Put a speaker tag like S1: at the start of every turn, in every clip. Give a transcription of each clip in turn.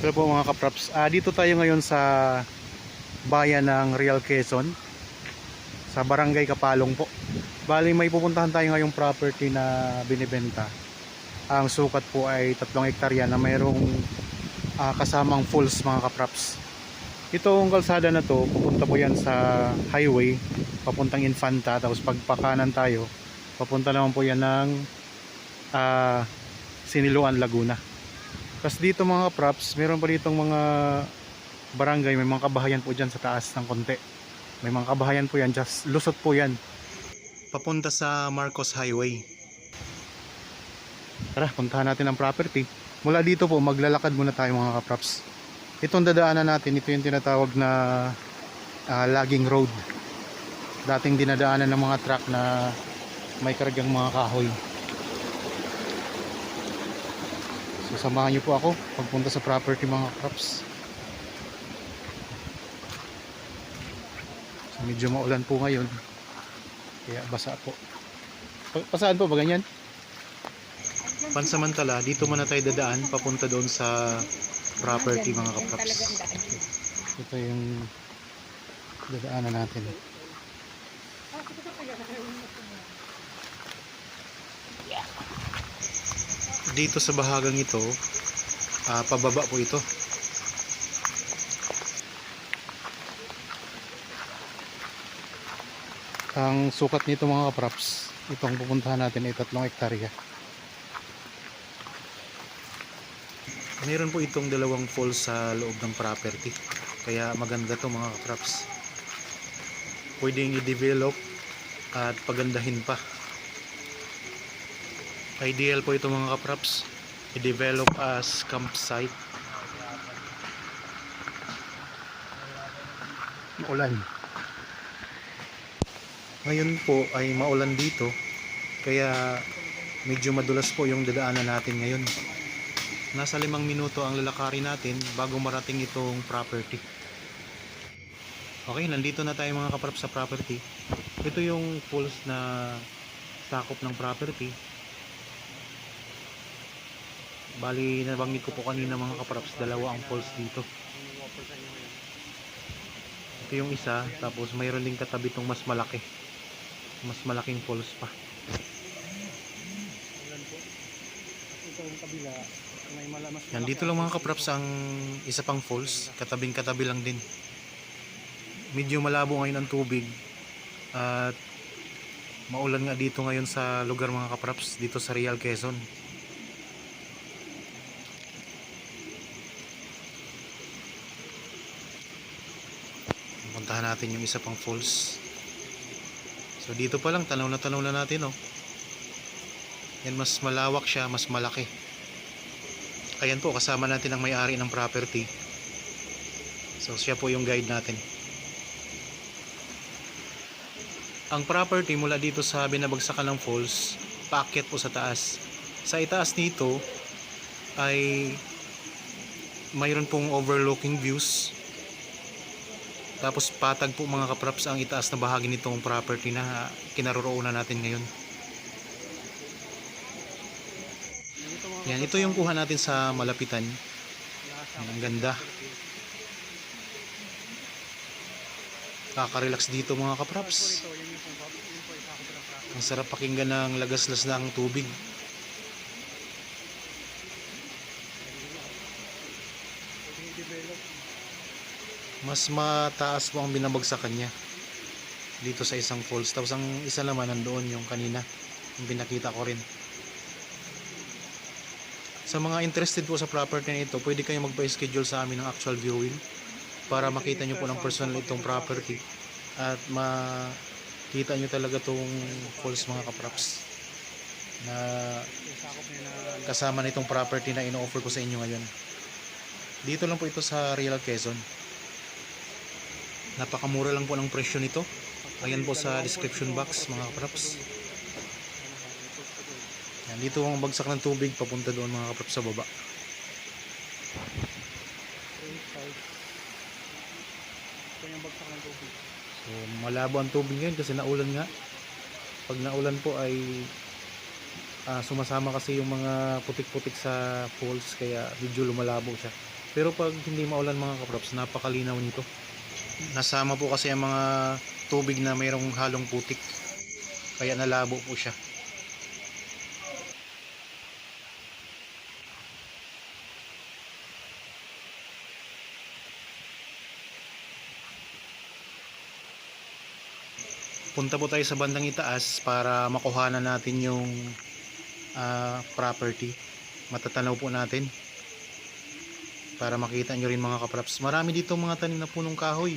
S1: Hello po mga kapraps. Dito tayo ngayon sa bayan ng Real Quezon, sa Barangay Kapalong po. Bali may pupuntahan tayo ngayong property na binibenta. Ang sukat po ay 3 hektarya na mayroong kasamang falls mga kapraps. Itong kalsada na to, pupunta po yan sa highway, papuntang Infanta. Tapos pagpakanan tayo, papunta naman po yan ng Siniloan, Laguna. Tapos dito mga props, meron pa ditong mga barangay, may mga kabahayan po dyan sa taas ng konti. May mga kabahayan po yan, just lusot po yan papunta sa Marcos Highway. Tara, puntahan natin ang property. Mula dito po, maglalakad muna tayo mga kaprops. Itong dadaanan natin, ito yung tinatawag na logging road. Dating dinadaanan ng mga truck na may kargang mga kahoy. So samahan niyo po ako pagpunta sa property mga crops. So medyo maulan po ngayon, kaya basa po. Pasaan po ba ganyan? Pansamantala, dito muna tayo dadaan papunta doon sa property mga kaprops. Ito yung dadaanan natin. Dito sa bahagang ito, pababa po ito. Ang sukat nito mga kaprops, itong pupuntahan natin ay 3 hektarya. Meron po itong 2 falls sa loob ng property, kaya maganda to mga kaprops. Pwedeng i-develop at pagandahin pa. Ideal po ito mga kaprops, i-develop as campsite. Maulan. Ngayon po ay maulan dito, kaya medyo madulas po yung dadaanan natin ngayon. Nasa 5 minuto ang lalakarin natin bago marating itong property. Okay, nandito na tayo mga kaprops sa property. Ito yung falls na sakop ng property. Bali, nabanggit ko po kanina mga kaprops, 2 ang falls dito. Ito yung isa, tapos mayroon din katabi itong mas malaki. Mas malaking falls pa. Yan, dito lang mga kaprops ang isa pang falls, katabing katabi lang din. Medyo malabo ngayon ang tubig at maulan nga dito ngayon sa lugar mga kaprops, dito sa Real Quezon. Puntahan natin yung isa pang falls. So dito pa lang tanaw na natin, oh. Yan, mas malawak siya, mas malaki. Ayan po, kasama natin ang may-ari ng property. So siya po yung guide natin. Ang property mula dito sa binabagsakan ng falls, paakyat po sa taas. Sa itaas nito ay mayroon pong overlooking views. Tapos patag po mga kaprops ang itaas na bahagi nitong property na kinaroroonan natin ngayon. Yan, ito yung kuha natin sa malapitan. Yan, ang ganda. Kakarelax dito mga kaprops. Ang sarap pakinggan ng lagaslas ng tubig. Mas mataas po ang binabagsakan niya dito sa isang falls. Tapos ang isa naman nandoon yung kanina, yung pinakita ko rin. Sa mga interested po sa property na ito, pwede kayo magpa-schedule sa amin ng actual viewing para makita nyo po ng personal itong property at makita nyo talaga itong falls mga kaprops na kasama na itong property na ino-offer ko sa inyo ngayon. Dito lang po ito sa Real Quezon. Napakamura lang po ng presyo nito. Ayan po sa description box mga kaprops. Yan, dito ang bagsak ng tubig papunta doon mga kaprops sa baba. So malabo ang tubig ngayon kasi naulan nga. Pag naulan po ay sumasama kasi yung mga putik-putik sa falls, kaya medyo lumalabo siya. Pero pag hindi maulan mga kaprops, napakalinaw nito. Nasama po kasi ang mga tubig na mayroong halong putik, kaya nalabo po siya. Punta po tayo sa bandang itaas para makuhanan natin yung property. Matatanaw po natin para makita nyo rin mga kaprops. Marami dito mga tanim na punong kahoy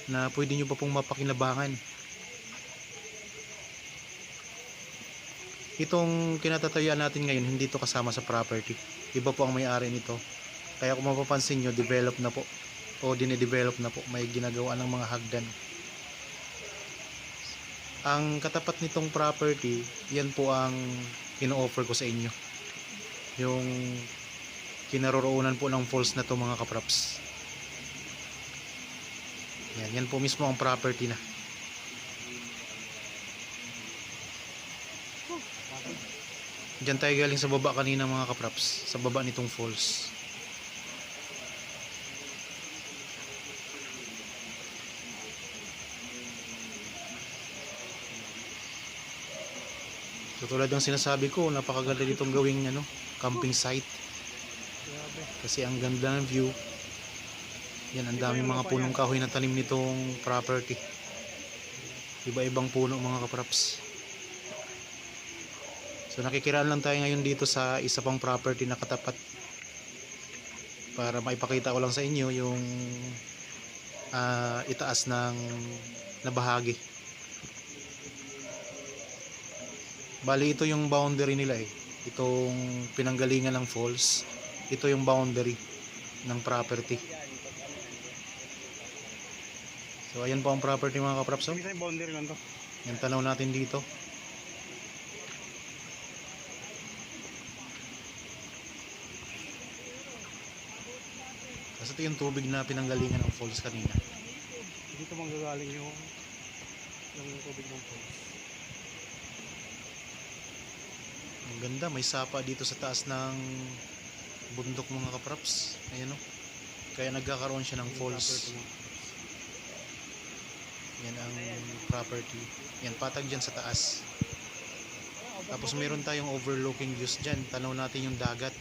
S1: na pwede nyo pa pong mapakinabangan. Itong kinatatayuan natin ngayon, hindi to kasama sa property. Iba po ang may-ari nito. Kaya kung mapapansin nyo, develop na po o dinedevelop na po. May ginagawa ng mga hagdan. Ang katapat nitong property, yan po ang ino-offer ko sa inyo. Yung kinaroroonan po ng falls na to mga kaprops. Yan po mismo ang property na. Diyan tayo galing sa baba kanina mga kaprops, sa baba nitong falls. So tulad ng sinasabi ko, napakaganda ditong gawing camping site. Kasi ang ganda ng view. Yan, ang daming mga punong kahoy na tanim nitong property. Iba-ibang puno mga kaprops. So nakikiraan lang tayo ngayon dito sa isa pang property na katapat para maipakita ko lang sa inyo yung itaas ng bahagi. Bali ito yung boundary nila itong pinanggalingan ng falls, ito yung boundary ng property. So ayan po ang property mga kaprops.
S2: Boundary lang to.
S1: Yung tanaw natin dito. Kasi ito yung tubig na pinanggalingan ng falls kanina.
S2: Dito manggagaling yung tubig ng falls.
S1: Ang ganda, may sapa dito sa taas ng bundok mga kaprops. Ayan o. Kaya nagkakaroon siya ng falls. Yan ang property. Yan, patag dyan sa taas. Tapos meron tayong overlooking views dyan. Tanaw natin yung dagat.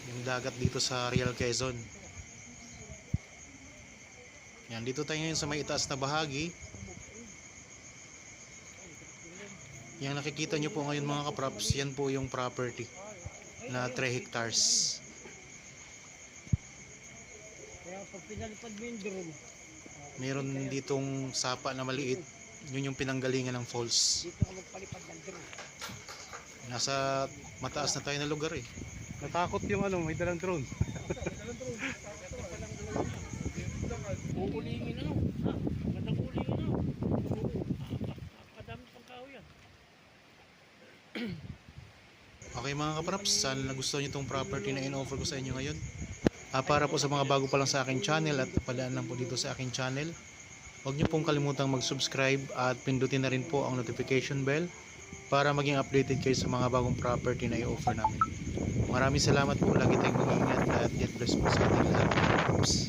S1: Yung dagat dito sa Real Quezon. Yan, dito tayo ngayon sa may itaas na bahagi. Yang nakikita nyo po ngayon mga kaprops, yan po yung property na 3 hectares.
S2: Kaya pag pinalipad mo yung drone,
S1: Meron ditong sapa na maliit, yun yung pinanggalingan ng falls.
S2: dito ka magpalipad ng drone.
S1: Nasa mataas na tayo na lugar
S2: Natakot yung may dalang drone. Uulingin Magandang ulingin Kadami pang kahoy yan.
S1: Okay mga kaprops, sana nagustuhan nyo itong property na in-offer ko sa inyo ngayon. Para po sa mga bago pa lang sa aking channel at napadaan lang po dito sa aking channel, huwag nyo pong kalimutang mag-subscribe at pindutin na rin po ang notification bell para maging updated kayo sa mga bagong property na i-offer namin. Maraming salamat po, lagi tayong mag-iingat at God bless po sa ating lahat mga kaprops.